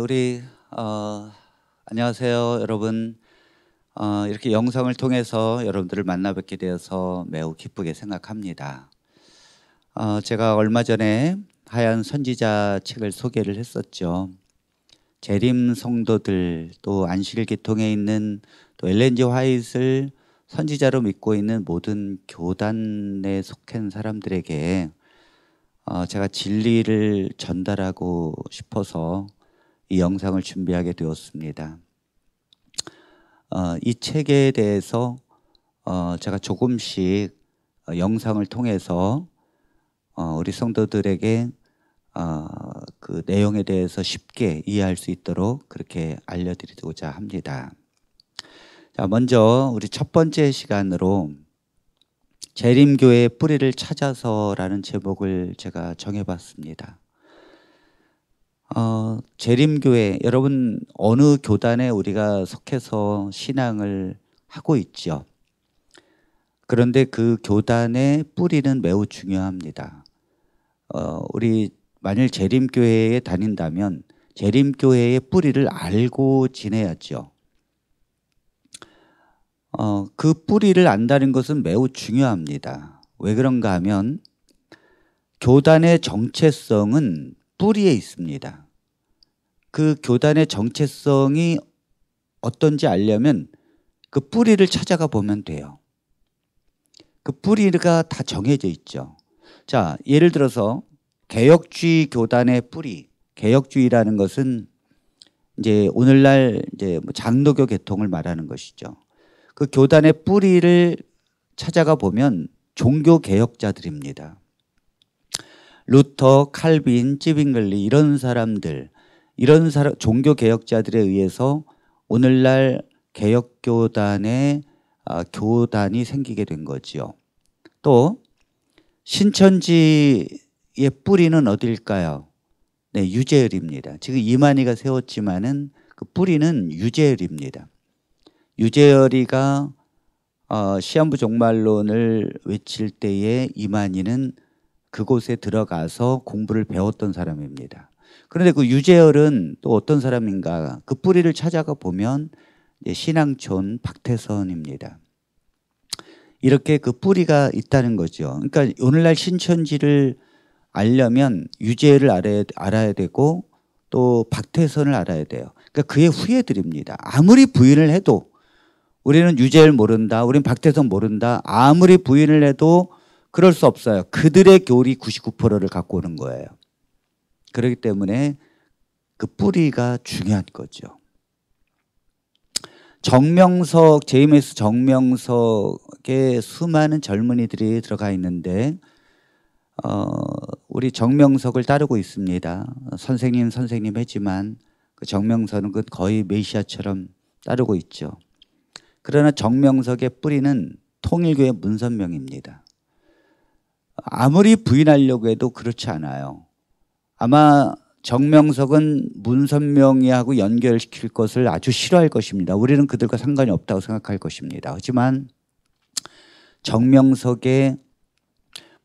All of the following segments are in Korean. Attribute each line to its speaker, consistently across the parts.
Speaker 1: 우리 안녕하세요, 여러분. 이렇게 영상을 통해서 여러분들을 만나 뵙게 되어서 매우 기쁘게 생각합니다. 제가 얼마 전에 하얀 선지자 책을 소개를 했었죠. 재림 성도들, 또 안식일계통에 있는 또 엘렌 G 화이트를 선지자로 믿고 있는 모든 교단에 속한 사람들에게 제가 진리를 전달하고 싶어서 이 영상을 준비하게 되었습니다. 이 책에 대해서 제가 조금씩 영상을 통해서 우리 성도들에게 그 내용에 대해서 쉽게 이해할 수 있도록 그렇게 알려드리고자 합니다. 자, 먼저 우리 첫 번째 시간으로 재림교회의 뿌리를 찾아서라는 제목을 제가 정해봤습니다. 재림교회, 여러분 어느 교단에 우리가 속해서 신앙을 하고 있죠. 그런데 그 교단의 뿌리는 매우 중요합니다. 우리 만일 재림교회에 다닌다면 재림교회의 뿌리를 알고 지내야죠. 그 뿌리를 안다는 것은 매우 중요합니다. 왜 그런가 하면 교단의 정체성은 뿌리에 있습니다. 그 교단의 정체성이 어떤지 알려면 그 뿌리를 찾아가 보면 돼요. 그 뿌리가 다 정해져 있죠. 자, 예를 들어서 개혁주의 교단의 뿌리, 개혁주의라는 것은 이제 오늘날 이제 장로교 계통을 말하는 것이죠. 그 교단의 뿌리를 찾아가 보면 종교 개혁자들입니다. 루터, 칼빈, 찌빙글리 이런 사람들, 종교 개혁자들에 의해서 오늘날 개혁교단의 교단이 생기게 된 거지요. 또 신천지의 뿌리는 어딜까요? 네, 유재열입니다. 지금 이만희가 세웠지만은 그 뿌리는 유재열입니다. 유재열이가 시한부 종말론을 외칠 때에 이만희는 그곳에 들어가서 공부를 배웠던 사람입니다. 그런데 그 유재열은 또 어떤 사람인가? 그 뿌리를 찾아가 보면 신앙촌 박태선입니다. 이렇게 그 뿌리가 있다는 거죠. 그러니까 오늘날 신천지를 알려면 유재열을 알아야 되고 또 박태선을 알아야 돼요. 그러니까 그의 후예들입니다. 아무리 부인을 해도 우리는 유재열 모른다, 우리는 박태선 모른다, 아무리 부인을 해도 그럴 수 없어요. 그들의 교리 99%를 갖고 오는 거예요. 그렇기 때문에 그 뿌리가 중요한 거죠. 정명석, JMS 정명석에 수많은 젊은이들이 들어가 있는데 우리 정명석을 따르고 있습니다. 선생님 했지만 그 정명석은 거의 메시아처럼 따르고 있죠. 그러나 정명석의 뿌리는 통일교회 문선명입니다. 아무리 부인하려고 해도 그렇지 않아요. 아마 정명석은 문선명이하고 연결시킬 것을 아주 싫어할 것입니다. 우리는 그들과 상관이 없다고 생각할 것입니다. 하지만 정명석의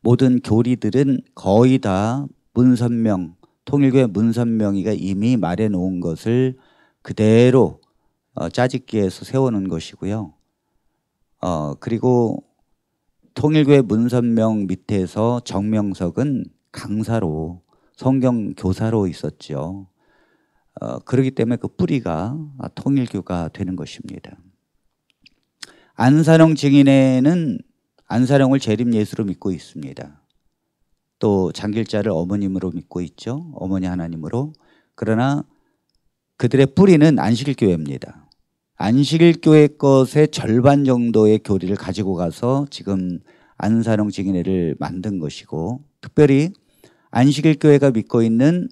Speaker 1: 모든 교리들은 거의 다 문선명, 통일교회 문선명이가 이미 말해놓은 것을 그대로 짜집기해서 세워놓은 것이고요. 그리고 통일교회 문선명 밑에서 정명석은 강사로 성경 교사로 있었죠. 그렇기 때문에 그 뿌리가 통일교가 되는 것입니다. 안산홍 증인회는 안산홍을 재림 예수로 믿고 있습니다. 또 장길자를 어머님으로 믿고 있죠. 어머니 하나님으로. 그러나 그들의 뿌리는 안식일교회입니다. 안식일교회 것의 절반 정도의 교리를 가지고 가서 지금 안산홍 증인회를 만든 것이고, 특별히 안식일교회가 믿고 있는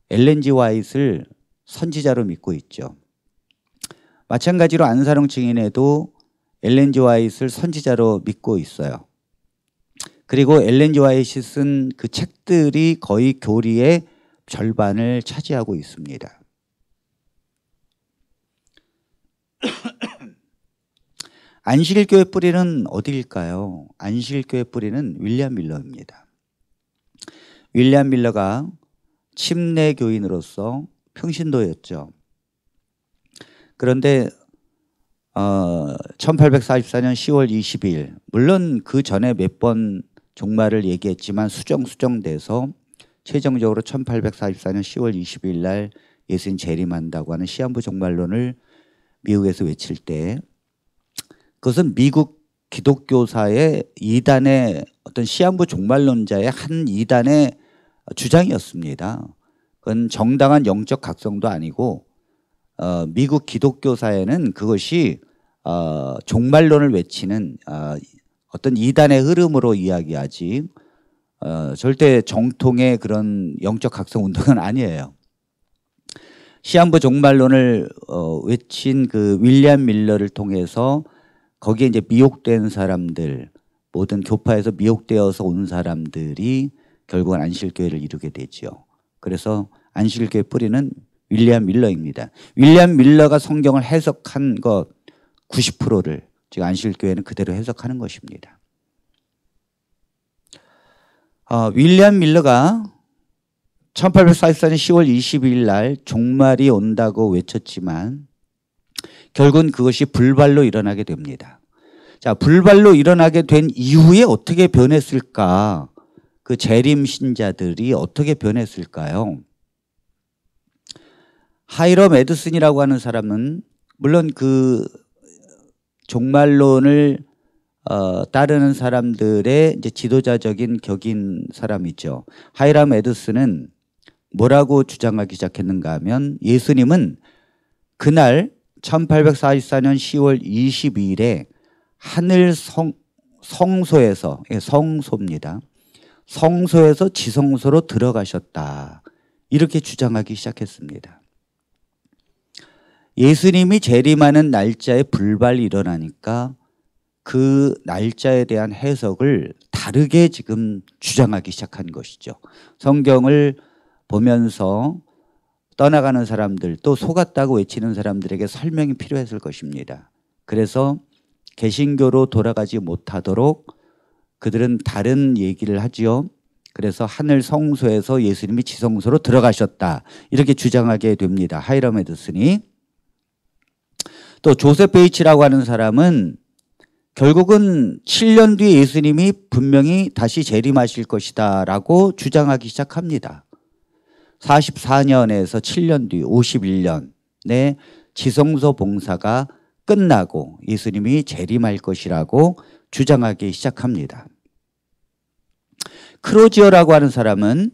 Speaker 1: 엘렌 G 화이트를 선지자로 믿고 있죠. 마찬가지로 안산홍 증인회도 엘렌 G 화이트를 선지자로 믿고 있어요. 그리고 엘렌 G 화이트이 쓴 그 책들이 거의 교리의 절반을 차지하고 있습니다. 안식일교회 뿌리는 어디일까요? 안식일교회 뿌리는 윌리엄 밀러입니다. 윌리엄 밀러가 침례 교인으로서 평신도였죠. 그런데 1844년 10월 22일 물론 그 전에 몇 번 종말을 얘기했지만 수정돼서 최종적으로 1844년 10월 22일 날 예수님 재림한다고 하는 시한부 종말론을 미국에서 외칠 때 그것은 미국 기독교사의 이단의 어떤 시한부 종말론자의 한 이단의 주장이었습니다. 그건 정당한 영적 각성도 아니고 미국 기독교사에는 그것이 종말론을 외치는 어떤 이단의 흐름으로 이야기하지 절대 정통의 그런 영적 각성 운동은 아니에요. 시한부 종말론을 외친 그 윌리엄 밀러를 통해서 거기에 이제 미혹된 사람들, 모든 교파에서 미혹되어서 온 사람들이 결국은 안식교회를 이루게 되죠. 그래서 안식교회 뿌리는 윌리엄 밀러입니다. 윌리엄 밀러가 성경을 해석한 것 90%를 지금 안식교회는 그대로 해석하는 것입니다. 윌리엄 밀러가 1844년 10월 22일 날 종말이 온다고 외쳤지만 결국은 그것이 불발로 일어나게 됩니다. 자, 불발로 일어나게 된 이후에 어떻게 변했을까? 그 재림 신자들이 어떻게 변했을까요? 하이럼 에드슨이라고 하는 사람은 물론 그 종말론을 따르는 사람들의 이제 지도자적인 격인 사람이죠. 하이람 에드슨은 뭐라고 주장하기 시작했는가 하면 예수님은 그날 1844년 10월 22일에 하늘 성소에서 성소입니다. 성소에서 지성소로 들어가셨다. 이렇게 주장하기 시작했습니다. 예수님이 재림하는 날짜에 불발이 일어나니까 그 날짜에 대한 해석을 다르게 지금 주장하기 시작한 것이죠. 성경을 보면서 떠나가는 사람들 또 속았다고 외치는 사람들에게 설명이 필요했을 것입니다. 그래서 개신교로 돌아가지 못하도록 그들은 다른 얘기를 하지요. 그래서 하늘 성소에서 예수님이 지성소로 들어가셨다. 이렇게 주장하게 됩니다. 하이럼 에드슨이. 또 조셉 베이치라고 하는 사람은 결국은 7년 뒤에 예수님이 분명히 다시 재림하실 것이다 라고 주장하기 시작합니다. 44년에서 7년 뒤 51년에 지성소 봉사가 끝나고 예수님이 재림할 것이라고 주장하기 시작합니다. 크로지어라고 하는 사람은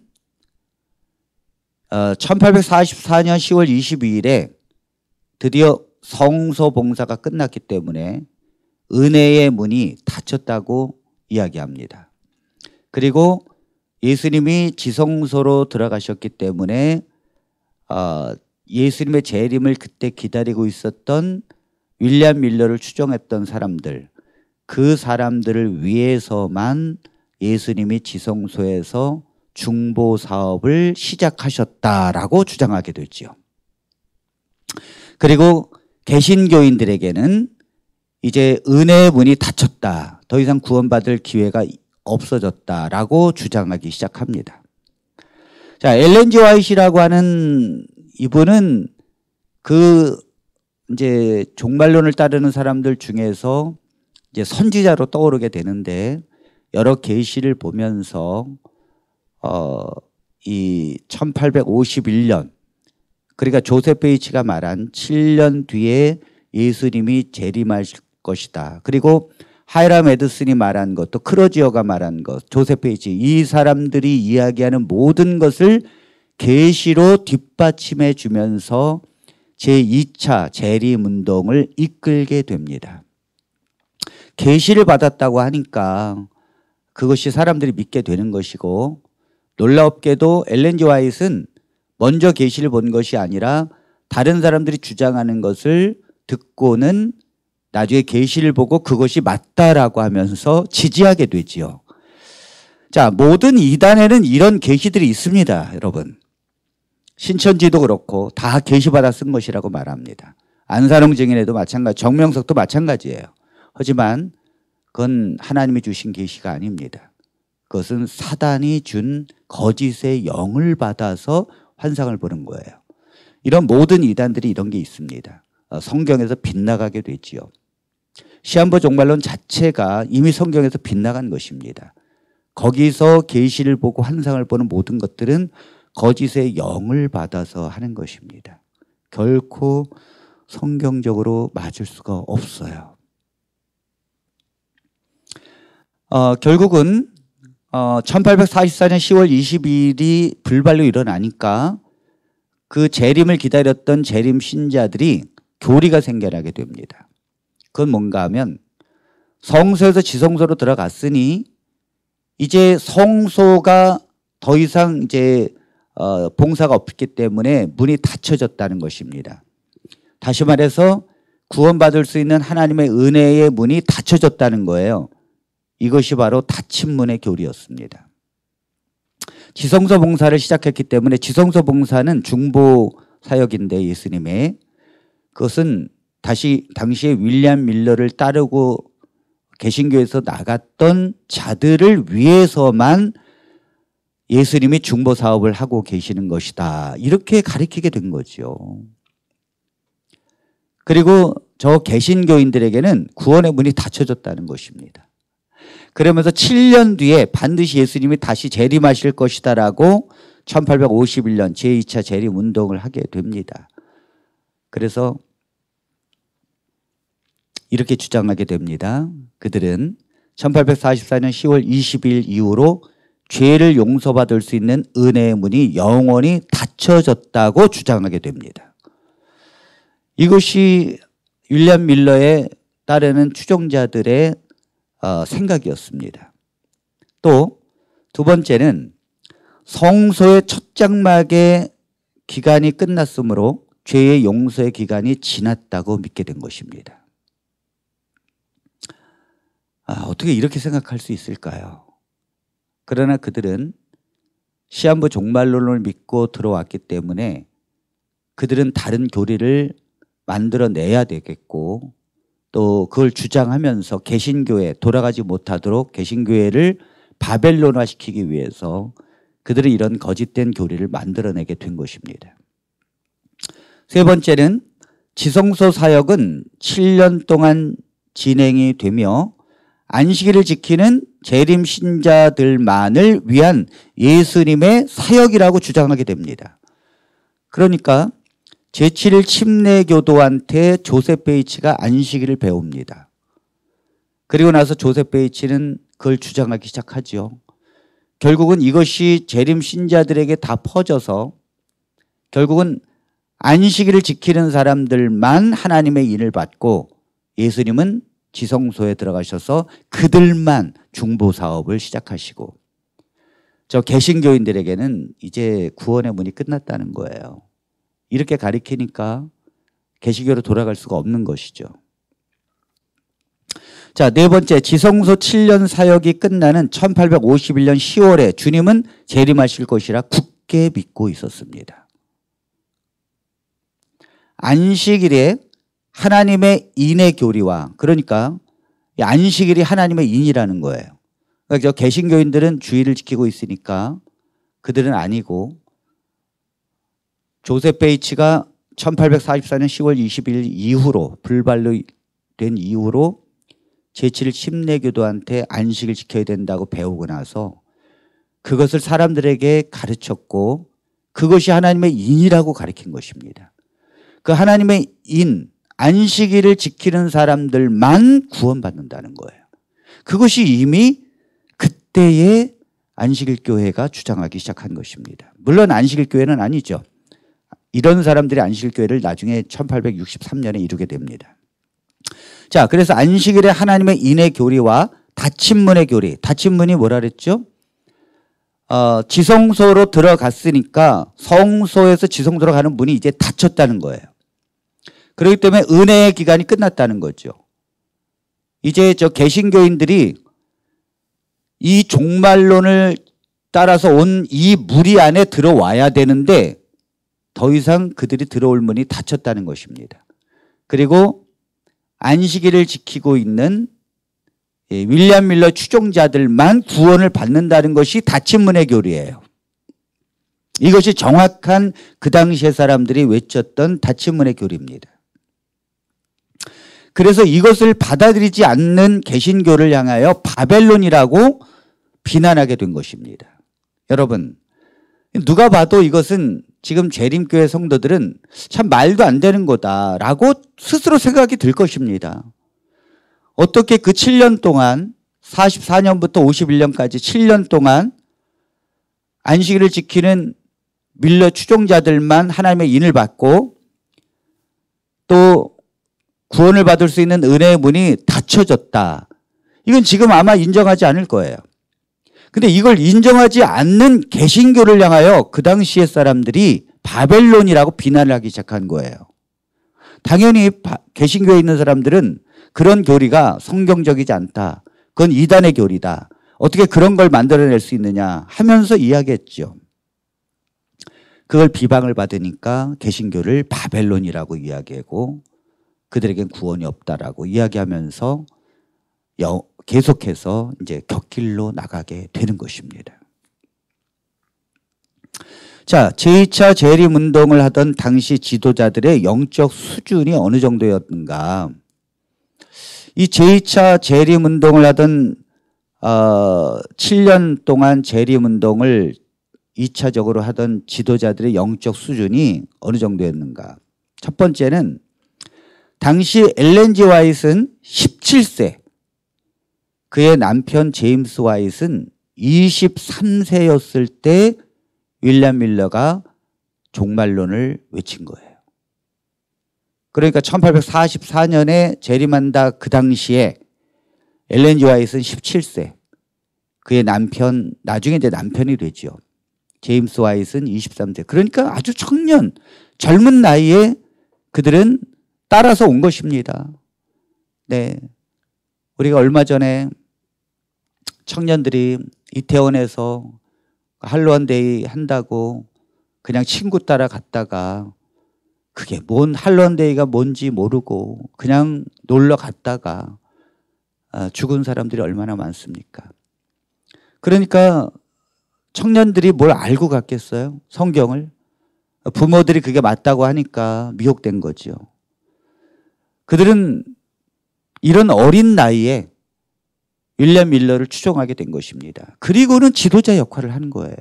Speaker 1: 1844년 10월 22일에 드디어 성소 봉사가 끝났기 때문에 은혜의 문이 닫혔다고 이야기합니다. 그리고 예수님이 지성소로 들어가셨기 때문에 예수님의 재림을 그때 기다리고 있었던 윌리엄 밀러를 추종했던 사람들, 그 사람들을 위해서만 예수님이 지성소에서 중보 사업을 시작하셨다라고 주장하게 되죠. 그리고 개신교인들에게는 이제 은혜의 문이 닫혔다. 더 이상 구원받을 기회가 없어졌다라고 주장하기 시작합니다. 자, 엘렌 G. 화이트라고 하는 이분은 그 이제 종말론을 따르는 사람들 중에서 이제 선지자로 떠오르게 되는데 여러 계시를 보면서 이 1851년 그러니까 조셉 베이치가 말한 7년 뒤에 예수님이 재림하실 것이다. 그리고 하이람 에드슨이 말한 것, 또 크로지어가 말한 것, 조셉 베이치 이 사람들이 이야기하는 모든 것을 계시로 뒷받침해 주면서 제2차 재림운동을 이끌게 됩니다. 계시를 받았다고 하니까 그것이 사람들이 믿게 되는 것이고 놀랍게도 엘렌 G. 화이트는 먼저 계시를 본 것이 아니라 다른 사람들이 주장하는 것을 듣고는 나중에 계시를 보고 그것이 맞다라고 하면서 지지하게 되지요. 자, 모든 이단에는 이런 계시들이 있습니다, 여러분. 신천지도 그렇고 다 계시받아 쓴 것이라고 말합니다. 안산홍 증인에도 마찬가지, 정명석도 마찬가지예요. 하지만 그건 하나님이 주신 계시가 아닙니다. 그것은 사단이 준 거짓의 영을 받아서 환상을 보는 거예요. 이런 모든 이단들이 이런 게 있습니다. 성경에서 빗나가게 되지요. 시한부 종말론 자체가 이미 성경에서 빗나간 것입니다. 거기서 계시를 보고 환상을 보는 모든 것들은 거짓의 영을 받아서 하는 것입니다. 결코 성경적으로 맞을 수가 없어요. 결국은 1844년 10월 22일이 불발로 일어나니까 그 재림을 기다렸던 재림 신자들이 교리가 생겨나게 됩니다. 그건 뭔가 하면 성소에서 지성소로 들어갔으니 이제 성소가 더 이상 이제 봉사가 없기 때문에 문이 닫혀졌다는 것입니다. 다시 말해서 구원받을 수 있는 하나님의 은혜의 문이 닫혀졌다는 거예요. 이것이 바로 닫힌 문의 교리였습니다. 지성소 봉사를 시작했기 때문에 지성소 봉사는 중보 사역인데 예수님의 그것은 당시에 윌리엄 밀러를 따르고 개신교에서 나갔던 자들을 위해서만 예수님이 중보 사업을 하고 계시는 것이다. 이렇게 가르치게 된 거죠. 그리고 저 개신교인들에게는 구원의 문이 닫혀졌다는 것입니다. 그러면서 7년 뒤에 반드시 예수님이 다시 재림하실 것이다라고 1851년 제2차 재림 운동을 하게 됩니다. 그래서 이렇게 주장하게 됩니다. 그들은 1844년 10월 20일 이후로 죄를 용서받을 수 있는 은혜의 문이 영원히 닫혀졌다고 주장하게 됩니다. 이것이 윌리엄 밀러에 따르는 추종자들의 생각이었습니다. 또 두 번째는 성소의 첫 장막의 기간이 끝났으므로 죄의 용서의 기간이 지났다고 믿게 된 것입니다. 어떻게 이렇게 생각할 수 있을까요? 그러나 그들은 시한부 종말론을 믿고 들어왔기 때문에 그들은 다른 교리를 만들어내야 되겠고 또 그걸 주장하면서 개신교에 돌아가지 못하도록 개신교회를 바벨론화시키기 위해서 그들은 이런 거짓된 교리를 만들어내게 된 것입니다. 세 번째는 지성소 사역은 7년 동안 진행이 되며 안식일을 지키는 재림 신자들만을 위한 예수님의 사역이라고 주장하게 됩니다. 그러니까 제7일 침례교도한테 조셉 베이츠가 안식일을 배웁니다. 그리고 나서 조셉 베이츠는 그걸 주장하기 시작하죠. 결국은 이것이 재림 신자들에게 다 퍼져서 결국은 안식일을 지키는 사람들만 하나님의 인을 받고 예수님은 지성소에 들어가셔서 그들만 중보 사업을 시작하시고 저 개신교인들에게는 이제 구원의 문이 끝났다는 거예요. 이렇게 가리키니까 개신교로 돌아갈 수가 없는 것이죠. 자, 네 번째, 지성소 7년 사역이 끝나는 1851년 10월에 주님은 재림하실 것이라 굳게 믿고 있었습니다. 안식일에 하나님의 인의 교리와 그러니까 안식일이 하나님의 인이라는 거예요. 그러니까 개신교인들은 주일을 지키고 있으니까 그들은 아니고 조셉 베이츠가 1844년 10월 20일 이후로 불발로 된 이후로 제7일 침례교도한테 안식을 지켜야 된다고 배우고 나서 그것을 사람들에게 가르쳤고 그것이 하나님의 인이라고 가르친 것입니다. 그 하나님의 인, 안식일을 지키는 사람들만 구원받는다는 거예요. 그것이 이미 그때의 안식일 교회가 주장하기 시작한 것입니다. 물론 안식일 교회는 아니죠. 이런 사람들이 안식일 교회를 나중에 1863년에 이루게 됩니다. 자, 그래서 안식일에 하나님의 인의 교리와 닫힌 문의 교리. 닫힌 문이 뭐라 그랬죠? 지성소로 들어갔으니까 성소에서 지성소로 가는 문이 이제 닫혔다는 거예요. 그렇기 때문에 은혜의 기간이 끝났다는 거죠. 이제 저 개신교인들이 이 종말론을 따라서 온 이 무리 안에 들어와야 되는데 더 이상 그들이 들어올 문이 닫혔다는 것입니다. 그리고 안식일을 지키고 있는 윌리엄 밀러 추종자들만 구원을 받는다는 것이 닫힌 문의 교리예요. 이것이 정확한 그 당시의 사람들이 외쳤던 닫힌문의 교리입니다. 그래서 이것을 받아들이지 않는 개신교를 향하여 바벨론이라고 비난하게 된 것입니다. 여러분, 누가 봐도 이것은 지금 재림교회 성도들은 참 말도 안 되는 거다라고 스스로 생각이 들 것입니다. 어떻게 그 7년 동안 44년부터 51년까지 7년 동안 안식일을 지키는 밀러 추종자들만 하나님의 인을 받고 또 구원을 받을 수 있는 은혜의 문이 닫혀졌다. 이건 지금 아마 인정하지 않을 거예요. 근데 이걸 인정하지 않는 개신교를 향하여 그 당시의 사람들이 바벨론이라고 비난을 하기 시작한 거예요. 당연히 개신교에 있는 사람들은 그런 교리가 성경적이지 않다. 그건 이단의 교리다. 어떻게 그런 걸 만들어낼 수 있느냐 하면서 이야기했죠. 그걸 비방을 받으니까 개신교를 바벨론이라고 이야기하고 그들에겐 구원이 없다라고 이야기하면서 계속해서 이제 격길로 나가게 되는 것입니다. 자, 제2차 재림운동을 하던 당시 지도자들의 영적 수준이 어느 정도였는가. 이 제2차 재림운동을 하던 7년 동안 재림운동을 2차적으로 하던 지도자들의 영적 수준이 어느 정도였는가. 첫 번째는 당시 엘렌 G 화이트는 17세, 그의 남편 제임스 화이트는 23세였을 때 윌리엄 밀러가 종말론을 외친 거예요. 그러니까 1844년에 재림한다 그 당시에 엘렌 G 화이트는 17세, 그의 남편, 나중에 이제 남편이 되죠. 제임스 화이트는 23세. 그러니까 아주 청년, 젊은 나이에 그들은 따라서 온 것입니다. 네. 우리가 얼마 전에 청년들이 이태원에서 할로윈데이 한다고 그냥 친구 따라 갔다가 그게 뭔 할로윈데이가 뭔지 모르고 그냥 놀러 갔다가 죽은 사람들이 얼마나 많습니까? 그러니까 청년들이 뭘 알고 갔겠어요? 성경을. 부모들이 그게 맞다고 하니까 미혹된 거죠. 그들은 이런 어린 나이에 윌리엄 밀러를 추종하게 된 것입니다. 그리고는 지도자 역할을 하는 거예요.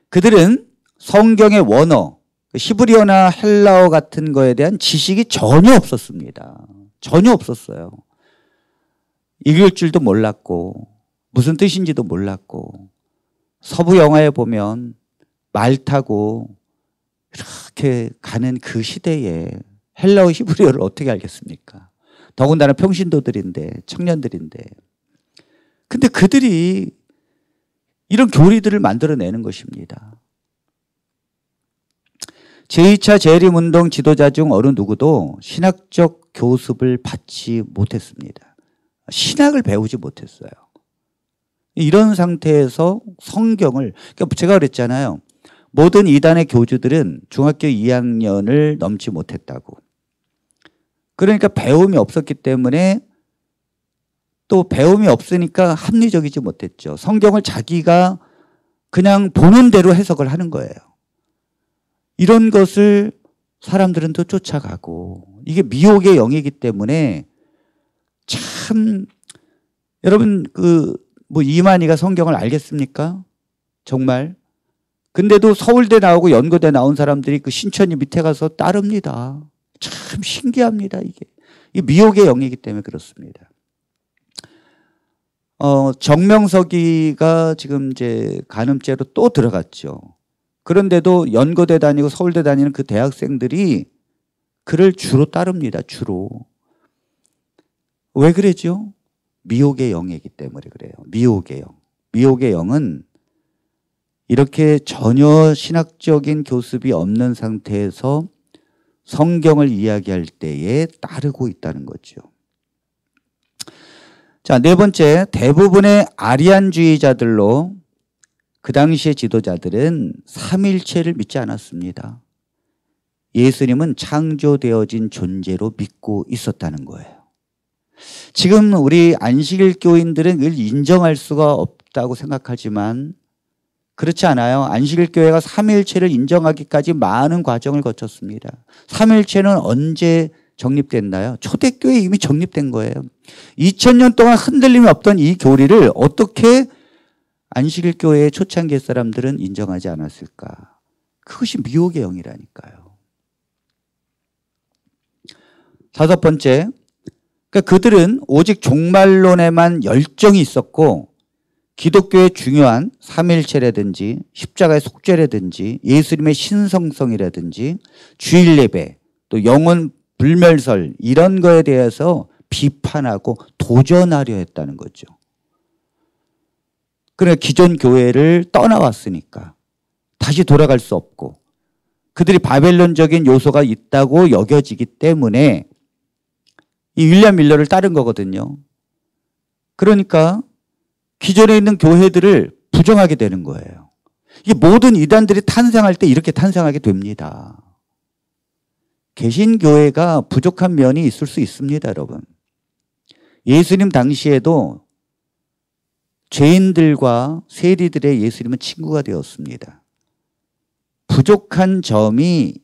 Speaker 1: 그들은 성경의 원어, 히브리어나 헬라어 같은 거에 대한 지식이 전혀 없었습니다. 전혀 없었어요. 읽을 줄도 몰랐고 무슨 뜻인지도 몰랐고 서부 영화에 보면 말 타고 이렇게 가는 그 시대에 헬라어 히브리어를 어떻게 알겠습니까? 더군다나 평신도들인데 청년들인데. 근데 그들이 이런 교리들을 만들어내는 것입니다. 제2차 재림운동 지도자 중 어느 누구도 신학적 교습을 받지 못했습니다. 신학을 배우지 못했어요. 이런 상태에서 성경을, 그러니까 제가 그랬잖아요. 모든 이단의 교주들은 중학교 2학년을 넘지 못했다고. 그러니까 배움이 없었기 때문에 또 배움이 없으니까 합리적이지 못했죠. 성경을 자기가 그냥 보는 대로 해석을 하는 거예요. 이런 것을 사람들은 또 쫓아가고 이게 미혹의 영이기 때문에 참 여러분 뭐 이만희가 성경을 알겠습니까? 정말. 근데도 서울대 나오고 연고대 나온 사람들이 그 신천지 밑에 가서 따릅니다. 참 신기합니다, 이게. 이 미혹의 영이기 때문에 그렇습니다. 정명석이가 지금 이제 간음죄로 또 들어갔죠. 그런데도 연고대 다니고 서울대 다니는 그 대학생들이 그를 주로 따릅니다, 주로. 왜 그러죠? 미혹의 영이기 때문에 그래요. 미혹의 영. 미혹의 영은 이렇게 전혀 신학적인 교습이 없는 상태에서 성경을 이야기할 때에 따르고 있다는 거죠. 자, 네 번째, 대부분의 아리안주의자들로 그 당시의 지도자들은 삼일체를 믿지 않았습니다. 예수님은 창조되어진 존재로 믿고 있었다는 거예요. 지금 우리 안식일 교인들은 이걸 인정할 수가 없다고 생각하지만 그렇지 않아요. 안식일 교회가 삼위일체를 인정하기까지 많은 과정을 거쳤습니다. 삼위일체는 언제 정립됐나요? 초대교회에 이미 정립된 거예요. 2000년 동안 흔들림이 없던 이 교리를 어떻게 안식일 교회의 초창기 사람들은 인정하지 않았을까? 그것이 미혹의 영이라니까요. 다섯 번째, 그러니까 그들은 오직 종말론에만 열정이 있었고 기독교의 중요한 삼위일체라든지 십자가의 속죄라든지 예수님의 신성성이라든지 주일 예배 또 영혼 불멸설 이런 거에 대해서 비판하고 도전하려 했다는 거죠. 그러니까 기존 교회를 떠나왔으니까 다시 돌아갈 수 없고 그들이 바벨론적인 요소가 있다고 여겨지기 때문에 이 윌리엄 밀러를 따른 거거든요. 그러니까 기존에 있는 교회들을 부정하게 되는 거예요. 이게 모든 이단들이 탄생할 때 이렇게 탄생하게 됩니다. 개신교회가 부족한 면이 있을 수 있습니다, 여러분. 예수님 당시에도 죄인들과 세리들의 예수님은 친구가 되었습니다. 부족한 점이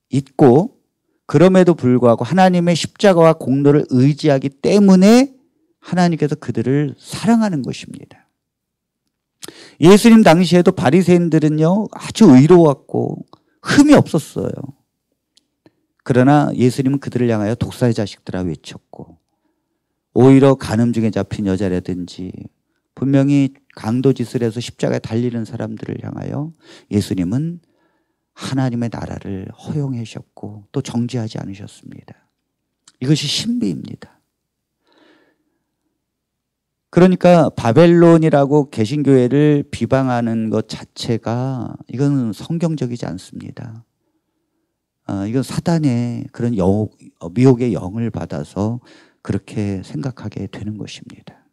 Speaker 1: 있고 그럼에도 불구하고 하나님의 십자가와 공로를 의지하기 때문에 하나님께서 그들을 사랑하는 것입니다. 예수님 당시에도 바리새인들은요 아주 의로웠고 흠이 없었어요. 그러나 예수님은 그들을 향하여 독사의 자식들아 외쳤고 오히려 간음중에 잡힌 여자라든지 분명히 강도짓을 해서 십자가에 달리는 사람들을 향하여 예수님은 하나님의 나라를 허용하셨고 또 정죄하지 않으셨습니다. 이것이 신비입니다. 그러니까 바벨론이라고 개신교회를 비방하는 것 자체가 이건 성경적이지 않습니다. 이건 사단의 그런 미혹의 영을 받아서 그렇게 생각하게 되는 것입니다.